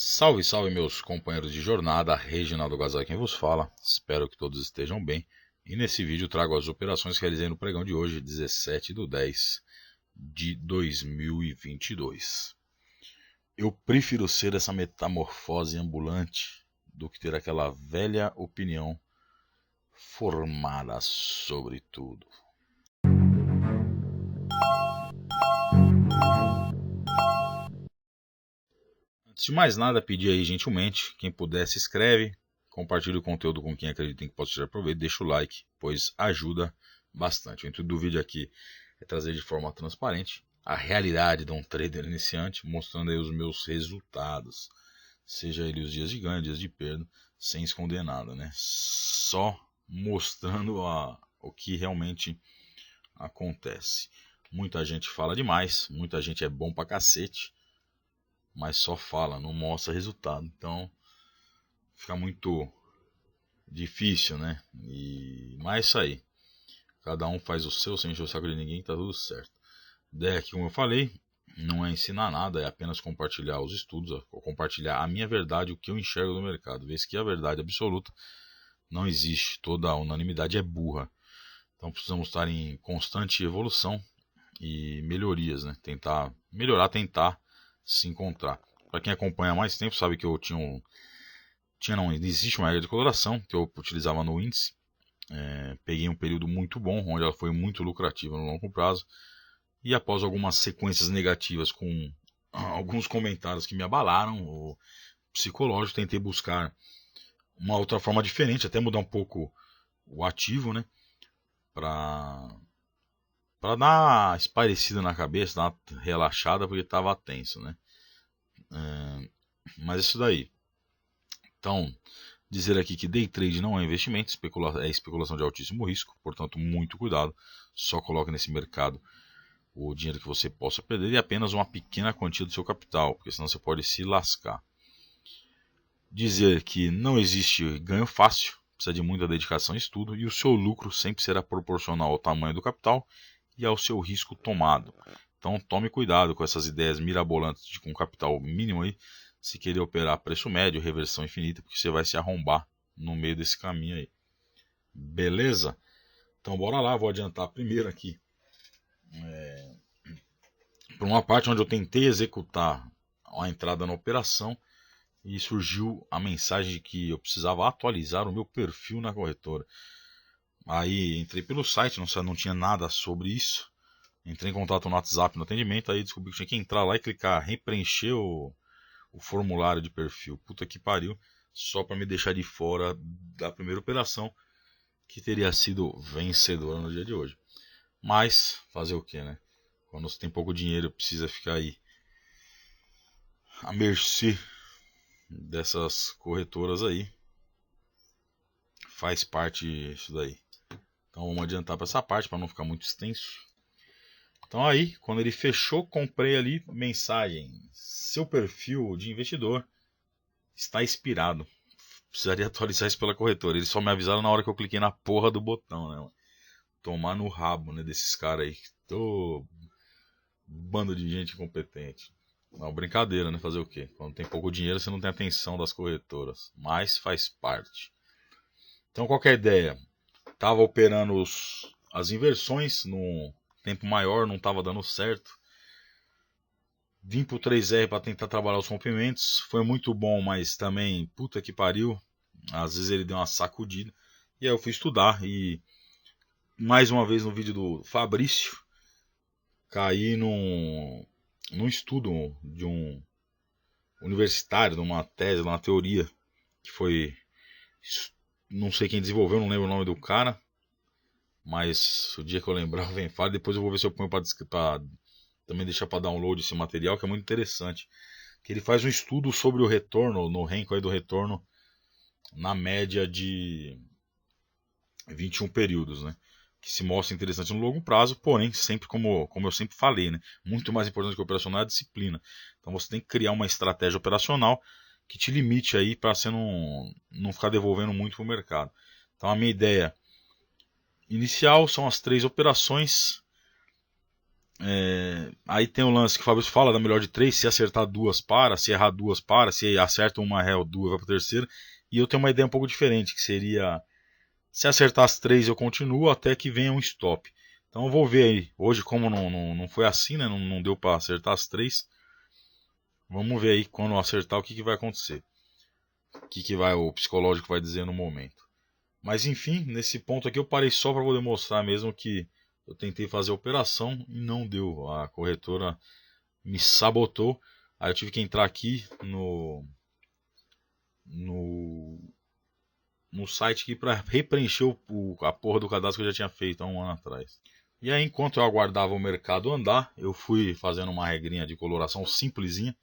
Salve, salve meus companheiros de jornada, Reginaldo Gazai quem vos fala, espero que todos estejam bem. E nesse vídeo trago as operações que realizei no pregão de hoje, 17/10/2022. Eu prefiro ser essa metamorfose ambulante do que ter aquela velha opinião formada sobre tudo. Antes de mais nada, pedir aí gentilmente, quem puder se inscreve, compartilhe o conteúdo com quem acredita que possa tirar proveito, deixa o like, pois ajuda bastante. O intuito do vídeo aqui é trazer de forma transparente a realidade de um trader iniciante, mostrando aí os meus resultados, seja ele os dias de ganho, dias de perda, sem esconder nada, né? Só mostrando o que realmente acontece. Muita gente fala demais, muita gente é bom pra cacete, mas só fala, não mostra resultado. Então fica muito difícil, né? Mas é isso aí. Cada um faz o seu, sem encher o saco de ninguém, tá tudo certo. Ideia aqui, como eu falei, não é ensinar nada, é apenas compartilhar os estudos, ou compartilhar a minha verdade, o que eu enxergo do mercado. Vê que a verdade absoluta não existe, toda a unanimidade é burra. Então precisamos estar em constante evolução e melhorias, né? Tentar melhorar, tentar se encontrar. Para quem acompanha há mais tempo sabe que eu não existe uma regra de coloração que eu utilizava no índice. Peguei um período muito bom, onde ela foi muito lucrativa no longo prazo. E após algumas sequências negativas com alguns comentários que me abalaram, o psicológico, tentei buscar uma outra forma diferente, até mudar um pouco o ativo, né? Para dar uma espairecida na cabeça, dar uma relaxada, porque estava tenso, né? Mas isso daí. Então, dizer aqui que day trade não é investimento, é especulação de altíssimo risco, portanto, muito cuidado. Só coloque nesse mercado o dinheiro que você possa perder e apenas uma pequena quantia do seu capital, porque senão você pode se lascar. Dizer que não existe ganho fácil, precisa de muita dedicação e estudo, e o seu lucro sempre será proporcional ao tamanho do capital e ao seu risco tomado. Então tome cuidado com essas ideias mirabolantes de com capital mínimo aí, se querer operar preço médio, reversão infinita, porque você vai se arrombar no meio desse caminho aí. Beleza? Então bora lá, vou adiantar primeiro aqui. Por uma parte onde eu tentei executar a entrada na operação e surgiu a mensagem de que eu precisava atualizar o meu perfil na corretora. Aí entrei pelo site, não tinha nada sobre isso. Entrei em contato no WhatsApp, no atendimento, aí descobri que tinha que entrar lá e clicar, repreencher o formulário de perfil. Puta que pariu, só para me deixar de fora da primeira operação, que teria sido vencedora no dia de hoje. Mas, fazer o que, né? Quando você tem pouco dinheiro, precisa ficar aí à mercê dessas corretoras aí. Faz parte isso daí. Então vamos adiantar para essa parte, para não ficar muito extenso. Então aí, quando ele fechou, comprei ali mensagem: seu perfil de investidor está expirado. Precisaria atualizar isso pela corretora. Eles só me avisaram na hora que eu cliquei na porra do botão, né? Tomar no rabo, né, desses caras aí. Tô bando de gente incompetente. Não, brincadeira, né? Fazer o quê? Quando tem pouco dinheiro, você não tem atenção das corretoras. Mas faz parte. Então, qual que é a ideia? Tava operando as inversões no tempo maior, não estava dando certo. Vim pro 3R para tentar trabalhar os rompimentos. Foi muito bom, mas também, puta que pariu. Às vezes ele deu uma sacudida. E aí eu fui estudar e, mais uma vez no vídeo do Fabrício, caí num estudo de um universitário, numa tese, numa teoria, que foi... Não sei quem desenvolveu, não lembro o nome do cara. Mas o dia que eu lembrar, vem fala. Depois eu vou ver se eu ponho para também deixar para download esse material, que é muito interessante. Que ele faz um estudo sobre o retorno, no ranking aí do retorno, na média de 21 períodos, né? Que se mostra interessante no longo prazo, porém, sempre como eu sempre falei, né? Muito mais importante que o operacional é a disciplina. Então você tem que criar uma estratégia operacional que te limite aí para você não ficar devolvendo muito para o mercado. Então a minha ideia inicial são as 3 operações Aí tem o lance que o Fabrício fala da melhor de 3, se acertar duas para, se errar duas para, se acerta uma ré ou duas vai para a terceira. E eu tenho uma ideia um pouco diferente, que seria, se acertar as 3 eu continuo até que venha um stop. Então eu vou ver aí, hoje como não foi assim, né? Não deu para acertar as 3. Vamos ver aí quando eu acertar o que vai acontecer. O que o psicológico vai dizer no momento. Mas enfim, nesse ponto aqui eu parei só para poder mostrar mesmo que eu tentei fazer a operação e não deu. A corretora me sabotou. Aí eu tive que entrar aqui no site aqui para repreencher a porra do cadastro que eu já tinha feito há um ano atrás. E aí, enquanto eu aguardava o mercado andar, eu fui fazendo uma regrinha de coloração simplesinha.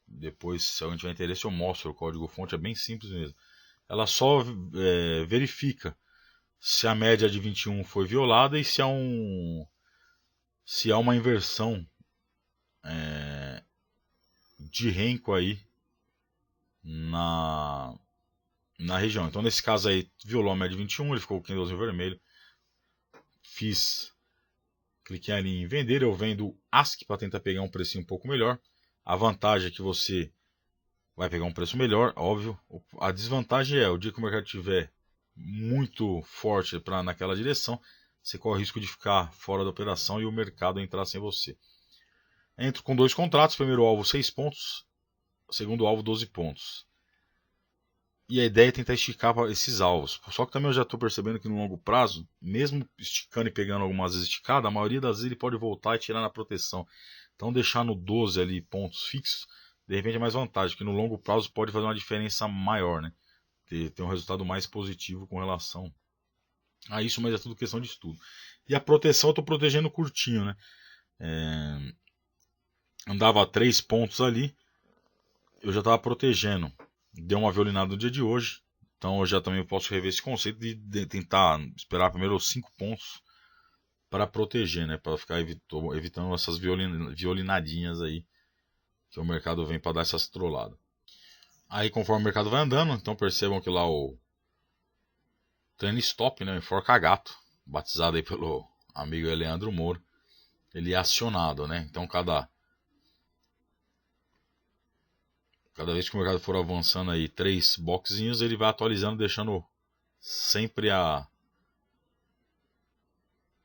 Depois, se alguém tiver interesse, eu mostro o código-fonte, é bem simples mesmo. Ela só verifica se a média de 21 foi violada e se há uma inversão de renko aí na região. Então, nesse caso aí, violou a média de 21, ele ficou com o candlezinho vermelho. Cliquei ali em vender, eu vendo ASC para tentar pegar um precinho um pouco melhor. A vantagem é que você vai pegar um preço melhor, óbvio. A desvantagem é, o dia que o mercado estiver muito forte naquela direção, você corre o risco de ficar fora da operação e o mercado entrar sem você. Entro com 2 contratos, primeiro alvo 6 pontos, segundo alvo 12 pontos. E a ideia é tentar esticar esses alvos. Só que também eu já estou percebendo que no longo prazo, mesmo esticando e pegando algumas vezes esticada, a maioria das vezes ele pode voltar e tirar na proteção. Então deixar no 12 ali pontos fixos, de repente é mais vantagem, que no longo prazo pode fazer uma diferença maior, né? Ter um resultado mais positivo com relação a isso, mas é tudo questão de estudo. E a proteção eu estou protegendo curtinho, né? Andava a 3 pontos ali, eu já estava protegendo. Deu uma violinada no dia de hoje, então eu já também posso rever esse conceito de tentar esperar primeiro os 5 pontos para proteger, né? Para ficar evitando essas violinadinhas aí que o mercado vem para dar essas trolladas. Aí conforme o mercado vai andando, então percebam que lá o treino stop, né? Enforca gato, batizado aí pelo amigo Leandro Moura, ele é acionado, né? Então cada vez que o mercado for avançando aí 3 boxinhos, ele vai atualizando, deixando sempre a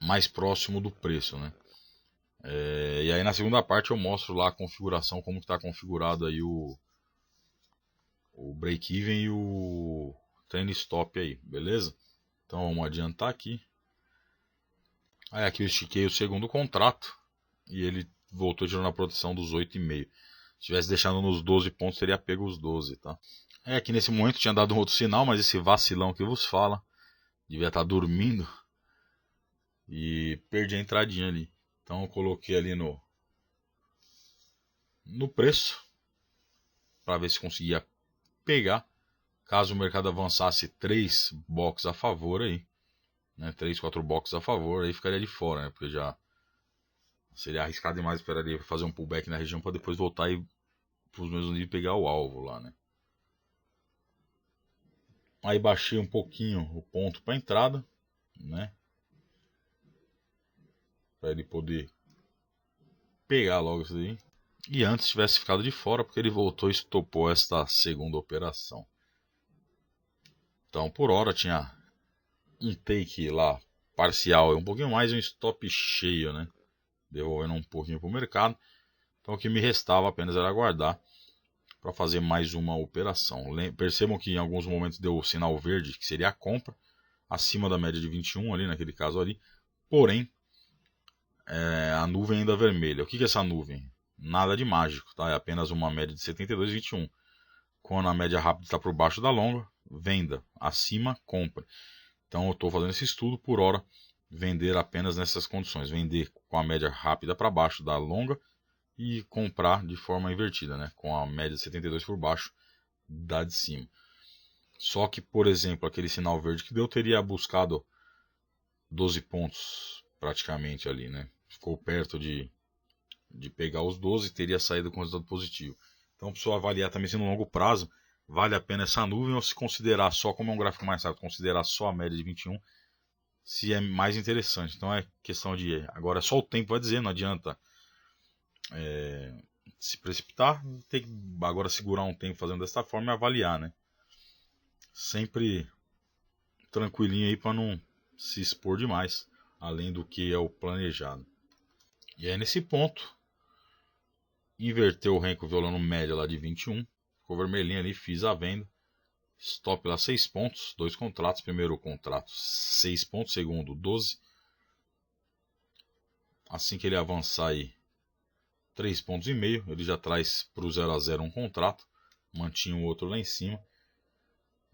mais próximo do preço, né? E aí na segunda parte eu mostro lá a configuração, como está configurado aí o break-even e o trend stop aí, beleza? Então vamos adiantar aqui. Aí aqui eu estiquei o segundo contrato e ele voltou tirando a proteção dos 8,5. Se tivesse deixado nos 12 pontos, teria pego os 12, tá? Aqui nesse momento tinha dado um outro sinal, mas esse vacilão que vos fala devia estar dormindo e perdi a entradinha ali. Então eu coloquei ali no preço para ver se conseguia pegar. Caso o mercado avançasse 3 boxes a favor aí, né, 3, 4 boxes a favor, aí ficaria de fora, né, porque já seria arriscado demais, esperaria fazer um pullback na região para depois voltar e para os mesmos níveis pegar o alvo lá, né. Aí baixei um pouquinho o ponto para entrada, né, para ele poder pegar logo isso aí. E antes tivesse ficado de fora, porque ele voltou e estopou esta segunda operação. Então por hora tinha um take lá parcial, um pouquinho mais, um stop cheio, né? Devolvendo um pouquinho para o mercado. Então o que me restava apenas era aguardar para fazer mais uma operação. Percebam que em alguns momentos deu o sinal verde, que seria a compra, acima da média de 21 ali, naquele caso ali. Porém, a nuvem ainda vermelha. O que é essa nuvem? Nada de mágico, tá? É apenas uma média de 72,21. Quando a média rápida está por baixo da longa, venda. Acima, compra. Então eu estou fazendo esse estudo por hora, vender apenas nessas condições, vender com a média rápida para baixo da longa e comprar de forma invertida, né? Com a média de 72 por baixo da de cima. Só que, por exemplo, aquele sinal verde que deu teria buscado 12 pontos praticamente ali, né? Ficou perto de pegar os 12 e teria saído com resultado positivo. Então, precisa avaliar também se no longo prazo vale a pena essa nuvem ou se considerar só, como é um gráfico mais rápido, considerar só a média de 21, se é mais interessante. Então é questão de... Agora só o tempo vai dizer, não adianta se precipitar, tem que agora segurar um tempo fazendo dessa forma e avaliar, né? Sempre tranquilinho aí para não se expor demais, além do que é o planejado. E aí nesse ponto, inverteu o Renko violando média lá de 21, ficou vermelhinho ali, fiz a venda. Stop lá 6 pontos, 2 contratos. Primeiro contrato 6 pontos, segundo 12. Assim que ele avançar aí 3,5 pontos, ele já traz para o 0 a 0 um contrato. Mantinha o outro lá em cima.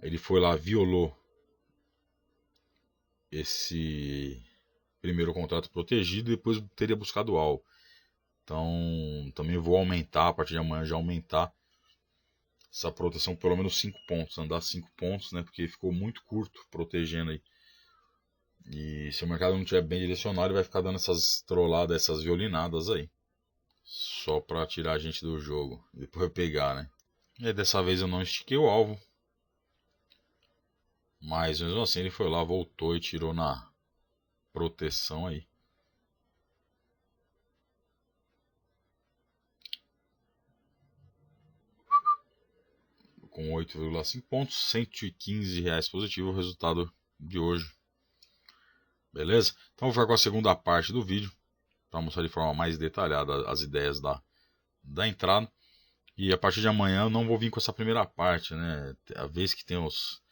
Ele foi lá, violou esse primeiro contrato protegido e depois teria buscado o alvo. Então também vou aumentar, a partir de amanhã já aumentar essa proteção pelo menos 5 pontos, andar 5 pontos, né? Porque ficou muito curto protegendo aí. E se o mercado não estiver bem direcionado, ele vai ficar dando essas trolladas, essas violinadas aí. Só pra tirar a gente do jogo. Depois pegar, né? E dessa vez eu não estiquei o alvo. Mas mesmo assim ele foi lá, voltou e tirou na proteção aí. Com 8,5 pontos, R$115 positivo o resultado de hoje. Beleza? Então vou ficar com a segunda parte do vídeo para mostrar de forma mais detalhada as ideias da entrada. E a partir de amanhã eu não vou vir com essa primeira parte, né? A vez que tem os...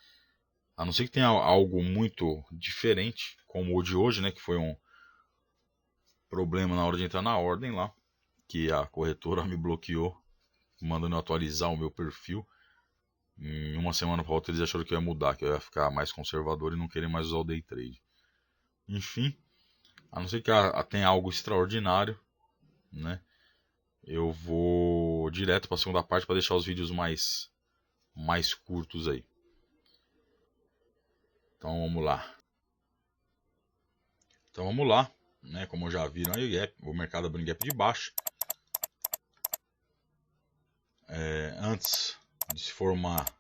A não ser que tenha algo muito diferente, como o de hoje, né? Que foi um problema na hora de entrar na ordem lá. Que a corretora me bloqueou, mandando eu atualizar o meu perfil. Em uma semana para outra eles acharam que eu ia mudar, que eu ia ficar mais conservador e não querer mais usar o day trade. Enfim, a não ser que tenha algo extraordinário, né? Eu vou direto para a segunda parte para deixar os vídeos mais curtos aí. Então vamos lá. Né? Como já viram aí, o mercado abriu em gap de baixo. Antes de se formar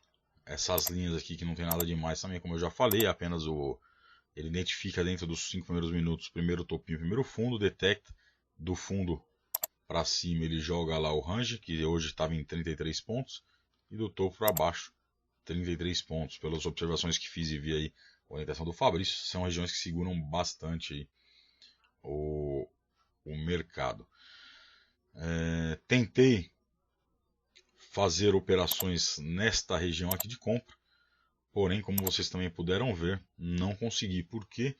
essas linhas aqui que não tem nada demais também, como eu já falei, apenas ele identifica dentro dos 5 primeiros minutos primeiro topinho, primeiro fundo, detecta do fundo para cima, ele joga lá o range, que hoje estava em 33 pontos, e do topo para baixo 33 pontos. Pelas observações que fiz e vi aí a orientação do Fabrício, são regiões que seguram bastante aí o mercado. Tentei fazer operações nesta região aqui de compra, porém, como vocês também puderam ver, não consegui, porque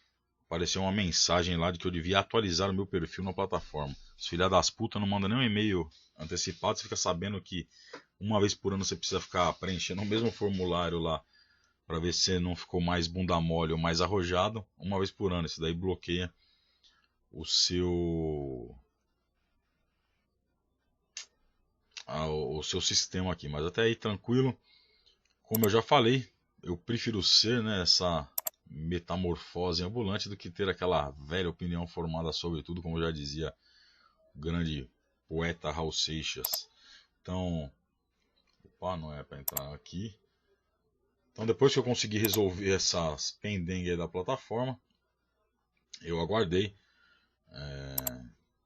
apareceu uma mensagem lá de que eu devia atualizar o meu perfil na plataforma. Os filha das putas não mandam nem um e-mail antecipado, você fica sabendo que uma vez por ano você precisa ficar preenchendo o mesmo formulário lá para ver se você não ficou mais bunda mole ou mais arrojado, uma vez por ano. Isso daí bloqueia o seu sistema aqui, mas até aí tranquilo. Como eu já falei, eu prefiro ser, né, essa metamorfose ambulante do que ter aquela velha opinião formada sobre tudo, como já dizia o grande poeta Raul Seixas. Então, não é para entrar aqui. Então, depois que eu consegui resolver essas pendengues da plataforma, eu aguardei,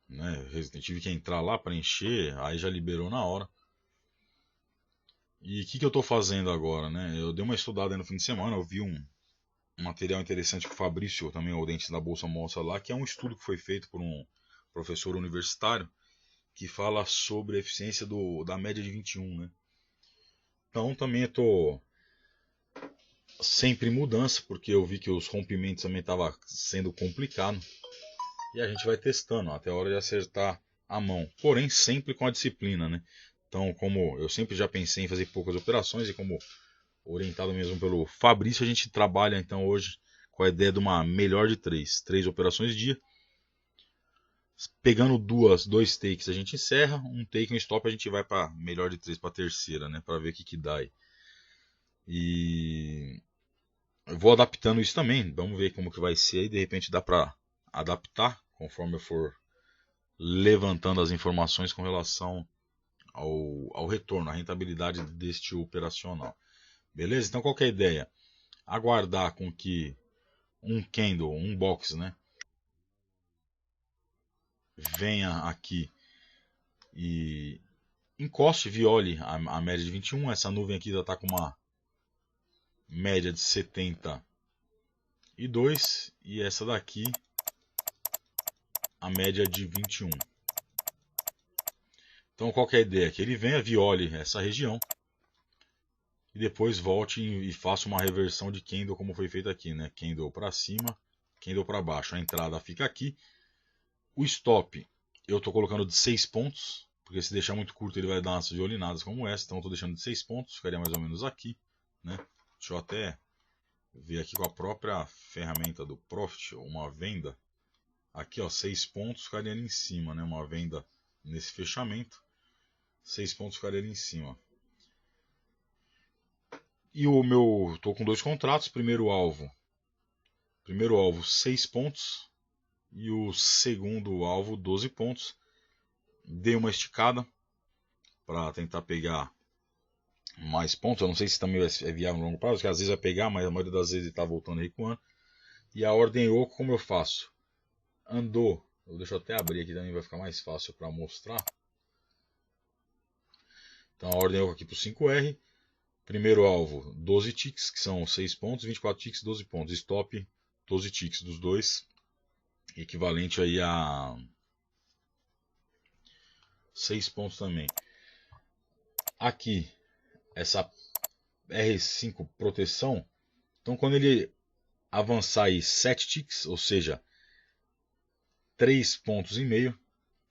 né, tive que entrar lá, preencher, aí já liberou na hora. E o que eu estou fazendo agora, né? Eu dei uma estudada aí no fim de semana, eu vi um material interessante que o Fabrício, também o Dentes da Bolsa, mostra lá, que é um estudo que foi feito por um professor universitário que fala sobre a eficiência da média de 21, né? Então também estou sempre em mudança, porque eu vi que os rompimentos também estavam sendo complicado. E a gente vai testando até a hora de acertar a mão, porém sempre com a disciplina, né? Então, como eu sempre já pensei em fazer poucas operações e como orientado mesmo pelo Fabrício, a gente trabalha então hoje com a ideia de uma melhor de 3 operações dia. Pegando dois takes a gente encerra, um take e um stop a gente vai para melhor de 3 para a terceira, né, para ver o que dá aí. E eu vou adaptando isso também, vamos ver como que vai ser aí, de repente dá para adaptar conforme eu for levantando as informações com relação ao retorno, à rentabilidade deste operacional. Beleza? Então qual que é a ideia? Aguardar com que um candle, um box, né, venha aqui e encoste, viole a média de 21. Essa nuvem aqui já está com uma média de 72 e essa daqui a média de 21. Então qual que é a ideia? Que ele venha, viole essa região e depois volte e faça uma reversão de candle como foi feito aqui, né? Candle para cima, candle para baixo. A entrada fica aqui. O stop eu estou colocando de 6 pontos, porque se deixar muito curto ele vai dar umas violinadas como essa. Então eu estou deixando de 6 pontos, ficaria mais ou menos aqui, né? Deixa eu até ver aqui com a própria ferramenta do Profit, uma venda. Aqui, ó, 6 pontos ficaria ali em cima, né? Uma venda nesse fechamento. 6 pontos ficaria ali em cima. E o meu, estou com 2 contratos. Primeiro alvo 6 pontos. E o segundo alvo 12 pontos. Dei uma esticada para tentar pegar mais pontos. Eu não sei se também é viável no longo prazo, que às vezes vai pegar, mas a maioria das vezes ele está voltando e recuando. E a ordem oco, como eu faço? Andou. Deixa eu até abrir aqui também, vai ficar mais fácil para mostrar. Então a ordem oco aqui para o 5R. Primeiro alvo 12 ticks, que são 6 pontos, 24 ticks, 12 pontos. Stop 12 ticks dos dois, equivalente aí a 6 pontos também. Aqui, essa R5 proteção. Então quando ele avançar aí 7 ticks, ou seja, 3,5 pontos,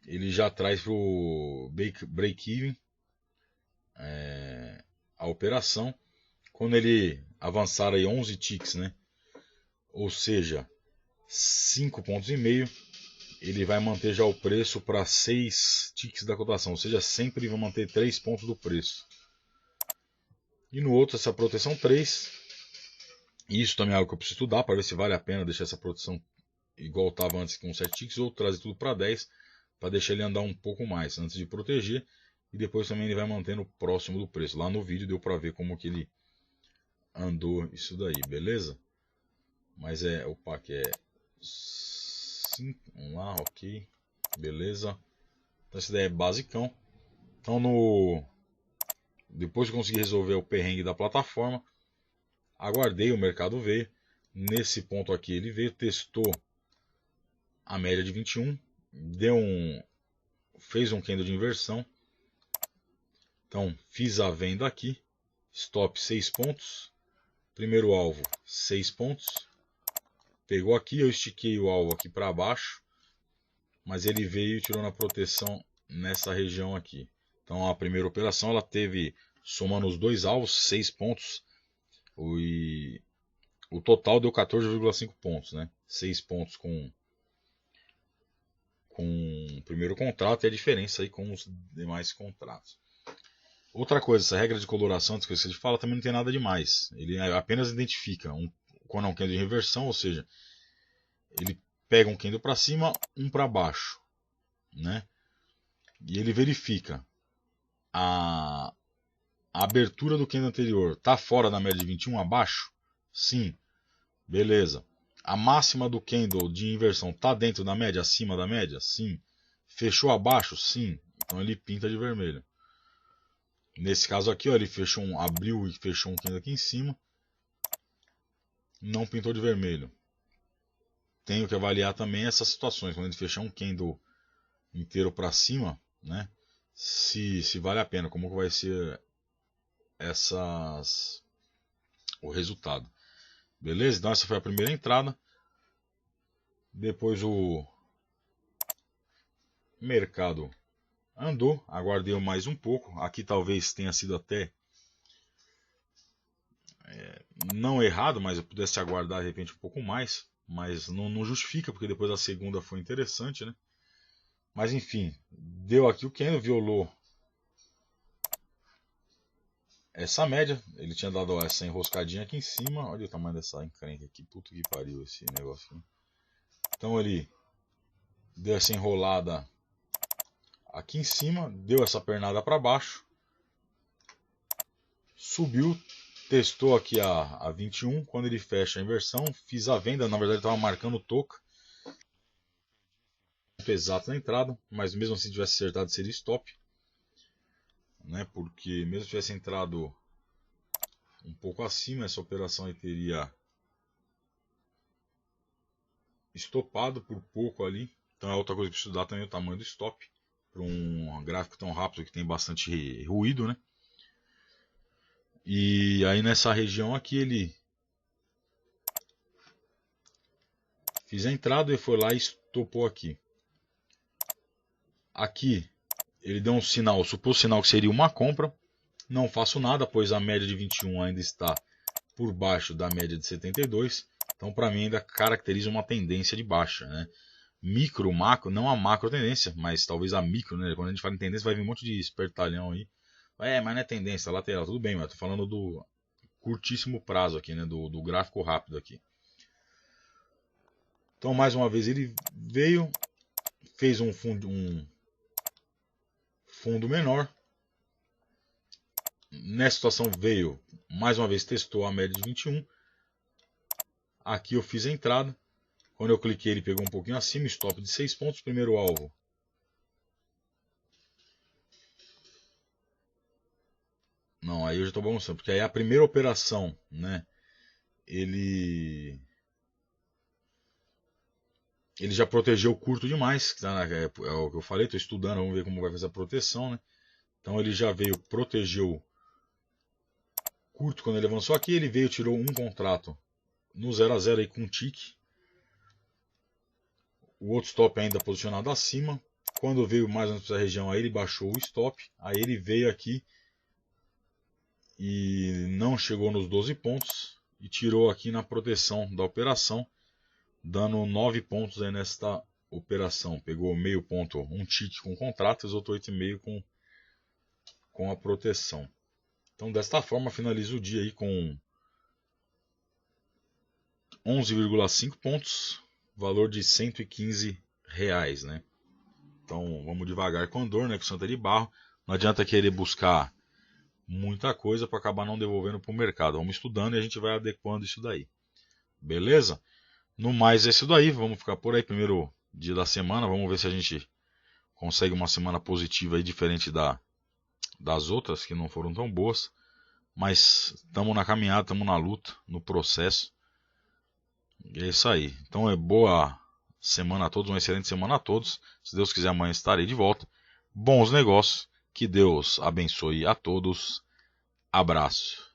ele já traz para o break-even a operação. Quando ele avançar aí 11 ticks, né? Ou seja, 5,5 pontos, ele vai manter já o preço para 6 ticks da cotação, ou seja, sempre vai manter 3 pontos do preço. E no outro, essa proteção 3. Isso também é algo que eu preciso estudar para ver se vale a pena deixar essa proteção igual estava antes com 7 ticks ou trazer tudo para 10 para deixar ele andar um pouco mais antes de proteger. E depois também ele vai mantendo próximo do preço. Lá no vídeo deu para ver como que ele andou isso daí, beleza? Mas opa, que é 5, vamos lá, ok, beleza. Então essa ideia é basicão. Então depois que eu consegui resolver o perrengue da plataforma, aguardei, o mercado veio. Nesse ponto aqui ele veio, testou a média de 21, fez um candle de inversão. Então fiz a venda aqui, stop 6 pontos, primeiro alvo 6 pontos. Pegou aqui, eu estiquei o alvo aqui para baixo, mas ele veio e tirou na proteção nessa região aqui. Então a primeira operação ela teve, somando os dois alvos, 6 pontos. O total deu 14,5 pontos, né? 6 pontos com o primeiro contrato e a diferença aí com os demais contratos. Outra coisa, essa regra de coloração, que você fala, também não tem nada demais. Ele apenas identifica quando é um candle de reversão, ou seja, ele pega um candle para cima, um para baixo, né? E ele verifica a abertura do candle anterior está fora da média de 21, abaixo? Sim. Beleza. A máxima do candle de inversão está dentro da média, acima da média? Sim. Fechou abaixo? Sim. Então ele pinta de vermelho. Nesse caso aqui, ó, ele abriu e fechou um candle aqui em cima. Não pintou de vermelho. Tenho que avaliar também essas situações. Quando ele fechar um candle inteiro para cima, né? Se vale a pena, como que vai ser o resultado. Beleza? Então essa foi a primeira entrada. Depois o mercado andou, aguardei mais um pouco. Aqui talvez tenha sido até não errado, mas eu pudesse aguardar de repente um pouco mais. Mas não justifica, porque depois a segunda foi interessante, né? Mas enfim, deu aqui o candle, violou essa média. Ele tinha dado essa enroscadinha aqui em cima. Olha o tamanho dessa encrenca aqui. Puta que pariu esse negócio aqui. Então ele deu essa enrolada aqui em cima, deu essa pernada para baixo, subiu, testou aqui a 21, quando ele fecha a inversão, fiz a venda, na verdade estava marcando toca, exato na entrada, mas mesmo assim tivesse acertado seria stop, né? Porque mesmo se tivesse entrado um pouco acima, essa operação aí teria estopado por pouco ali. Então é outra coisa que estudar também, o tamanho do stop para um gráfico tão rápido que tem bastante ruído, né? E aí nessa região aqui ele fiz a entrada e foi lá e estopou aqui. Aqui ele deu um sinal, suposto sinal que seria uma compra. Não faço nada, pois a média de 21 ainda está por baixo da média de 72. Então para mim ainda caracteriza uma tendência de baixa, né? Micro, macro, não a macro tendência, mas talvez a micro, né? Quando a gente fala em tendência vai vir um monte de espertalhão aí. Mas não é tendência, é lateral, tudo bem, mas tô falando do curtíssimo prazo aqui, né? Do gráfico rápido aqui. Então mais uma vez ele veio, fez um fundo menor. Nessa situação veio, mais uma vez testou a média de 21. Aqui eu fiz a entrada. Quando eu cliquei ele pegou um pouquinho acima, stop de 6 pontos, primeiro alvo. Não, aí eu já estou bagunçando, porque aí a primeira operação, né? Ele já protegeu curto demais, tá, é o que eu falei, estou estudando, vamos ver como vai fazer a proteção, né? Então ele já veio, protegeu curto quando ele avançou aqui, ele veio, tirou um contrato no 0 a 0 aí com um tique. O outro stop ainda posicionado acima. Quando veio mais ou menos para essa região aí, ele baixou o stop. Aí ele veio aqui e não chegou nos 12 pontos e tirou aqui na proteção da operação, dando 9 pontos aí nesta operação. Pegou meio ponto, um tique com contrato, e os outros 8,5 com a proteção. Então desta forma finaliza o dia aí com 11,5 pontos, valor de R$115, né? Então vamos devagar com Andor, né? Com Santa de Barro. Não adianta querer buscar muita coisa para acabar não devolvendo para o mercado. Vamos estudando e a gente vai adequando isso daí. Beleza? No mais é isso daí. Vamos ficar por aí. Primeiro dia da semana. Vamos ver se a gente consegue uma semana positiva aí, diferente das outras que não foram tão boas. Mas estamos na caminhada, estamos na luta, no processo. E é isso aí. Então é boa semana a todos, uma excelente semana a todos. Se Deus quiser, amanhã estarei de volta. Bons negócios. Que Deus abençoe a todos. Abraço.